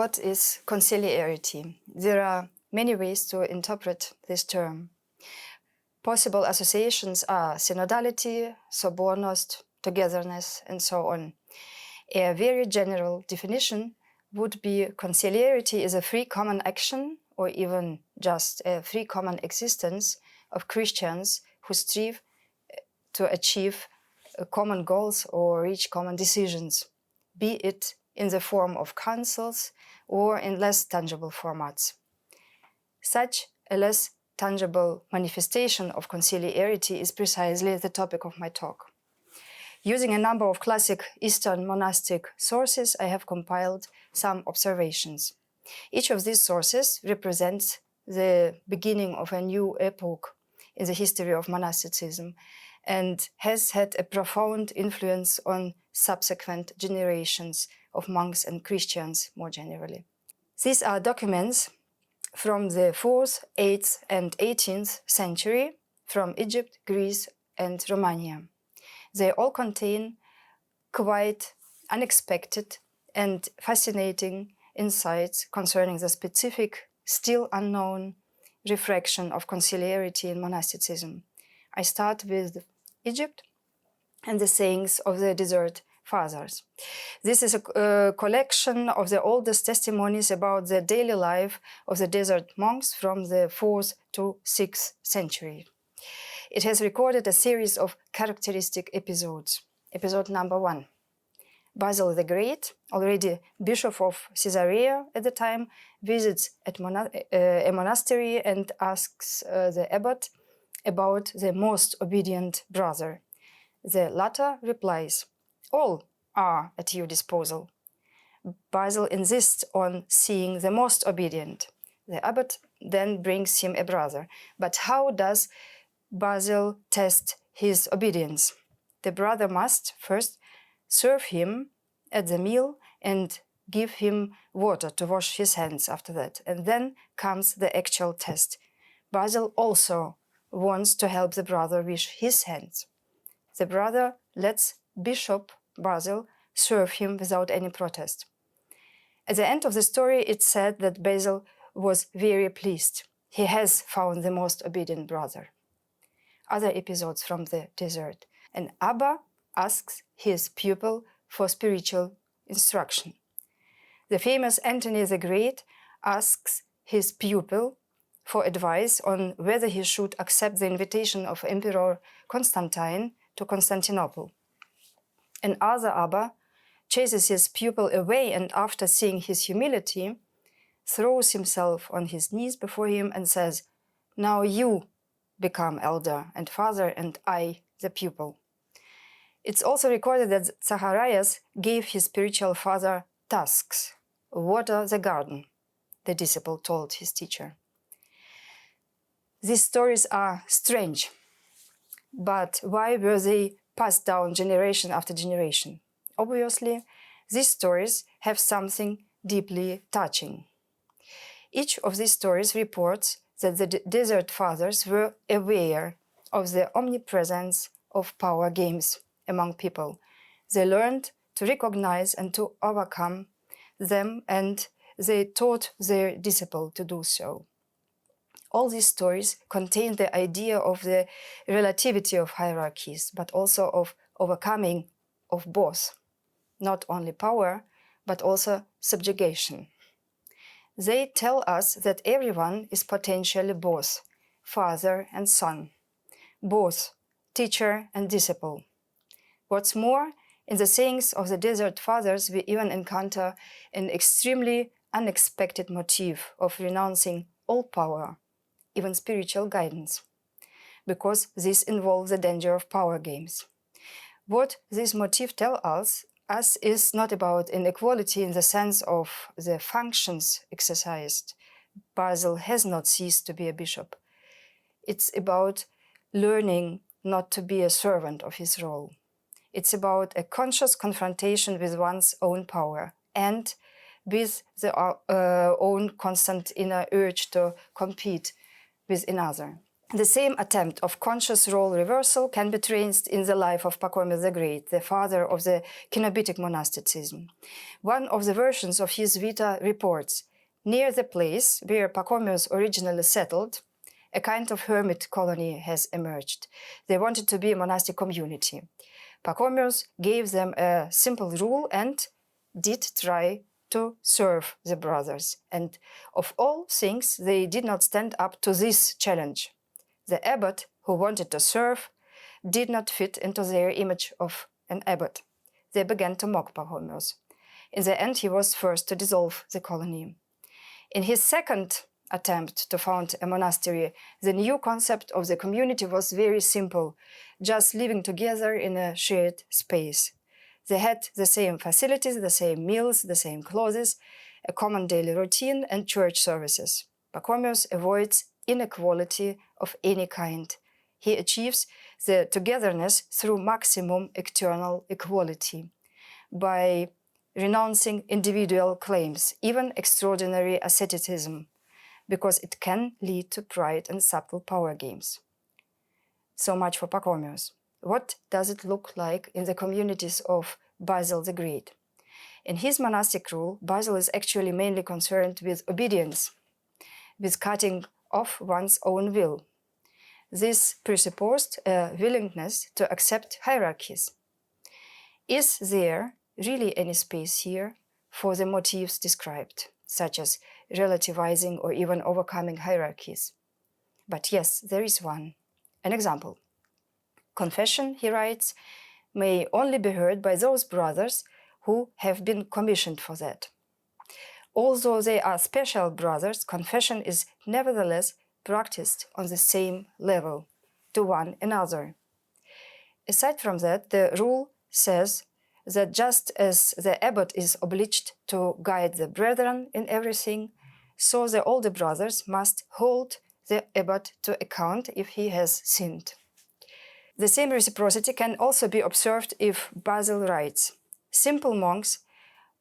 What is conciliarity? There are many ways to interpret this term. Possible associations are synodality, sobornost, togetherness, and so on. A very general definition would be conciliarity is a free common action, or even just a free common existence of Christians who strive to achieve common goals or reach common decisions, be it in the form of councils or in less tangible formats. Such a less tangible manifestation of conciliarity is precisely the topic of my talk. Using a number of classic Eastern monastic sources, I have compiled some observations. Each of these sources represents the beginning of a new epoch in the history of monasticism and has had a profound influence on subsequent generations of monks and Christians more generally. These are documents from the 4th, 8th and 18th century from Egypt, Greece and Romania. They all contain quite unexpected and fascinating insights concerning the specific, still unknown refraction of conciliarity in monasticism. I start with Egypt and the sayings of the Desert Fathers. This is a collection of the oldest testimonies about the daily life of the desert monks from the 4th to 6th century. It has recorded a series of characteristic episodes. Episode number 1. Basil the Great, already bishop of Caesarea at the time, visits a monastery and asks the abbot about the most obedient brother. The latter replies, "All are at your disposal." Basil insists on seeing the most obedient. The abbot then brings him a brother. But how does Basil test his obedience? The brother must first serve him at the meal and give him water to wash his hands after that. And then comes the actual test. Basil also wants to help the brother wash his hands. The brother lets Bishop Basil serve him without any protest. At the end of the story, it's said that Basil was very pleased. He has found the most obedient brother. Other episodes from the desert. An Abba asks his pupil for spiritual instruction. The famous Antony the Great asks his pupil for advice on whether he should accept the invitation of Emperor Constantine to Constantinople. An other Abba chases his pupil away and, after seeing his humility, throws himself on his knees before him and says, "Now you become elder and father, and I the pupil." It's also recorded that Zacharias gave his spiritual father tasks. "Water the garden," the disciple told his teacher. These stories are strange, but why were they passed down generation after generation? Obviously, these stories have something deeply touching. Each of these stories reports that the Desert Fathers were aware of the omnipresence of power games among people. They learned to recognize and to overcome them, and they taught their disciple to do so. All these stories contain the idea of the relativity of hierarchies, but also of overcoming of both, not only power, but also subjugation. They tell us that everyone is potentially both father and son, both teacher and disciple. What's more, in the sayings of the Desert Fathers, we even encounter an extremely unexpected motif of renouncing all power, even spiritual guidance, because this involves the danger of power games. What this motif tells us is not about inequality in the sense of the functions exercised. Basil has not ceased to be a bishop. It's about learning not to be a servant of his role. It's about a conscious confrontation with one's own power and with the own constant inner urge to compete with another. The same attempt of conscious role reversal can be traced in the life of Pachomius the Great, the father of the Cenobitic monasticism. One of the versions of his Vita reports, near the place where Pachomius originally settled, a kind of hermit colony has emerged. They wanted to be a monastic community. Pachomius gave them a simple rule and did try to serve the brothers. And of all things, they did not stand up to this challenge. The abbot who wanted to serve did not fit into their image of an abbot. They began to mock Pachomius. In the end, he was forced to dissolve the colony. In his second attempt to found a monastery, the new concept of the community was very simple, just living together in a shared space. They had the same facilities, the same meals, the same clothes, a common daily routine and church services. Pachomius avoids inequality of any kind. He achieves the togetherness through maximum external equality, by renouncing individual claims, even extraordinary asceticism, because it can lead to pride and subtle power games. So much for Pachomius. What does it look like in the communities of Basil the Great? In his monastic rule, Basil is actually mainly concerned with obedience, with cutting off one's own will. This presupposed a willingness to accept hierarchies. Is there really any space here for the motifs described, such as relativizing or even overcoming hierarchies? But yes, there is one. An example. Confession, he writes, may only be heard by those brothers who have been commissioned for that. Although they are special brothers, confession is nevertheless practiced on the same level to one another. Aside from that, the rule says that just as the abbot is obliged to guide the brethren in everything, so the older brothers must hold the abbot to account if he has sinned. The same reciprocity can also be observed if Basil writes, simple monks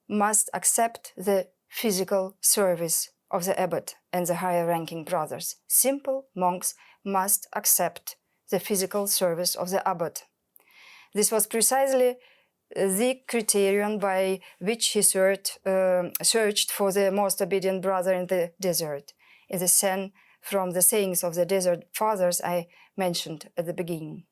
must accept the physical service of the abbot and the higher-ranking brothers. Simple monks must accept the physical service of the abbot. This was precisely the criterion by which he searched for the most obedient brother in the desert, in the sense from the sayings of the desert fathers I mentioned at the beginning.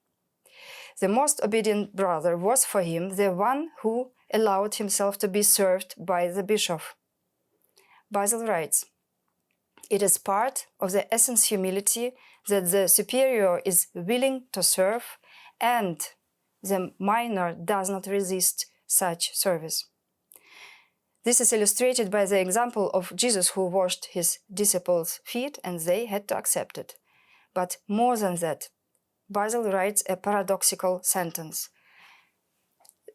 The most obedient brother was for him the one who allowed himself to be served by the bishop. Basil writes, it is part of the essence humility that the superior is willing to serve and the minor does not resist such service. This is illustrated by the example of Jesus, who washed his disciples' feet and they had to accept it. But more than that, Basil writes a paradoxical sentence.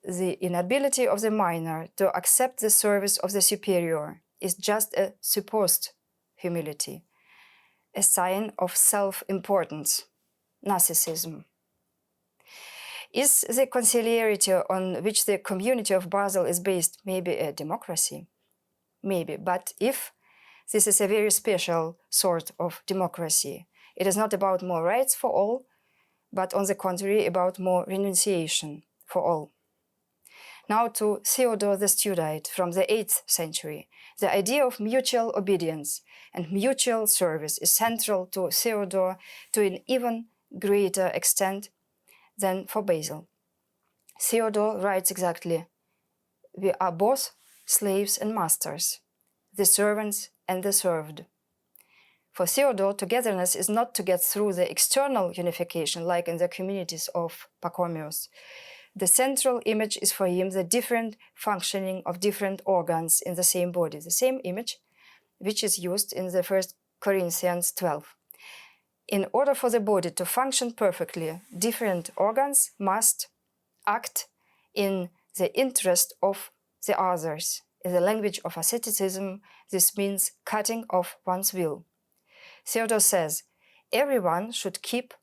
The inability of the minor to accept the service of the superior is just a supposed humility, a sign of self-importance, narcissism. Is the conciliarity on which the community of Basil is based maybe a democracy? Maybe, but if this is a very special sort of democracy, it is not about more rights for all, but on the contrary about more renunciation for all. Now to Theodore the Studite from the 8th century. The idea of mutual obedience and mutual service is central to Theodore to an even greater extent than for Basil. Theodore writes exactly, we are both slaves and masters, the servants and the served. For Theodore, togetherness is not to get through the external unification like in the communities of Pachomius. The central image is for him the different functioning of different organs in the same body, the same image which is used in the 1 Corinthians 12. In order for the body to function perfectly, different organs must act in the interest of the others. In the language of asceticism, this means cutting off one's will. Theodore says, everyone should keep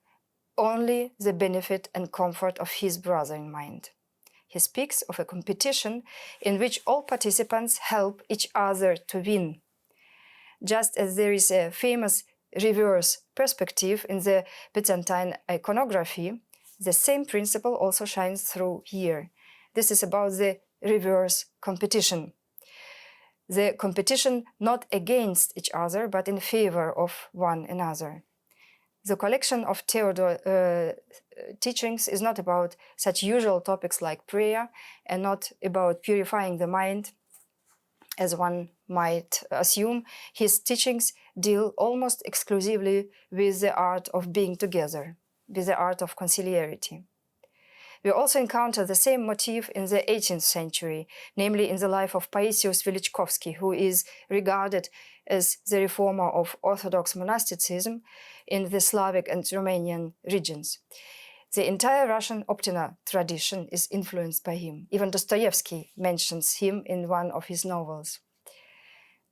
only the benefit and comfort of his brother in mind. He speaks of a competition in which all participants help each other to win. Just as there is a famous reverse perspective in the Byzantine iconography, the same principle also shines through here. This is about the reverse competition. The competition not against each other, but in favor of one another. The collection of Theodore teachings is not about such usual topics like prayer and not about purifying the mind, as one might assume. His teachings deal almost exclusively with the art of being together, with the art of conciliarity. We also encounter the same motif in the 18th century, namely in the life of Paisius Velichkovsky, who is regarded as the reformer of Orthodox monasticism in the Slavic and Romanian regions. The entire Russian Optina tradition is influenced by him. Even Dostoevsky mentions him in one of his novels.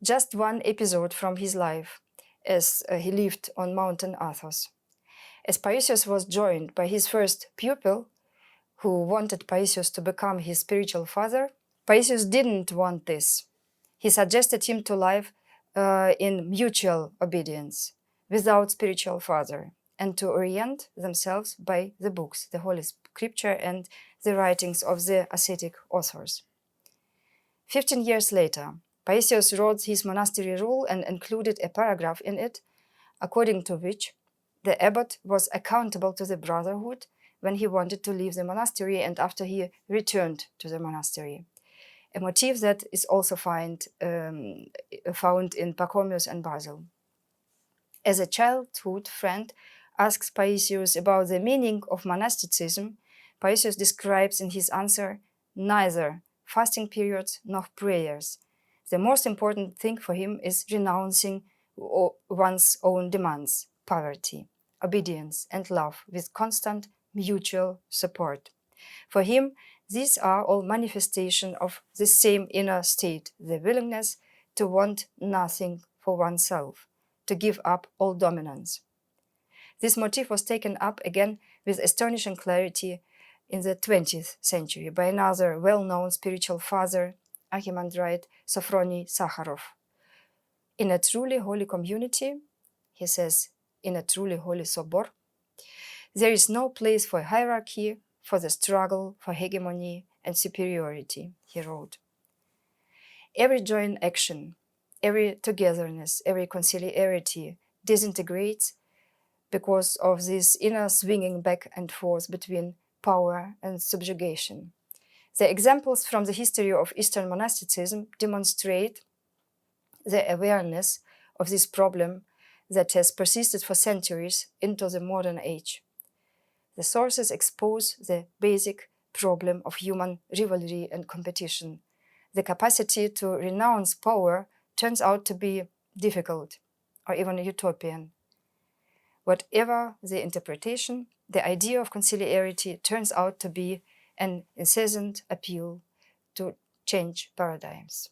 Just one episode from his life, as he lived on Mountain Athos. As Paisius was joined by his first pupil, who wanted Paisius to become his spiritual father, Paisius didn't want this. He suggested him to live in mutual obedience, without spiritual father, and to orient themselves by the books, the Holy Scripture and the writings of the ascetic authors. 15 years later, Paisius wrote his monastery rule and included a paragraph in it, according to which the abbot was accountable to the brotherhood when he wanted to leave the monastery and after he returned to the monastery. A motif that is also found in Pachomius and Basil. As a childhood friend asks Paisius about the meaning of monasticism, Paisius describes in his answer neither fasting periods nor prayers. The most important thing for him is renouncing one's own demands, poverty, obedience, and love with constant mutual support. For him, these are all manifestations of the same inner state, the willingness to want nothing for oneself, to give up all dominance. This motif was taken up again with astonishing clarity in the 20th century by another well-known spiritual father, Archimandrite Sophrony Sakharov. In a truly holy community, he says, in a truly holy sobor, there is no place for hierarchy, for the struggle, for hegemony and superiority, he wrote. Every joint action, every togetherness, every conciliarity disintegrates because of this inner swinging back and forth between power and subjugation. The examples from the history of Eastern monasticism demonstrate the awareness of this problem that has persisted for centuries into the modern age. The sources expose the basic problem of human rivalry and competition. The capacity to renounce power turns out to be difficult or even utopian. Whatever the interpretation, the idea of conciliarity turns out to be an incessant appeal to change paradigms.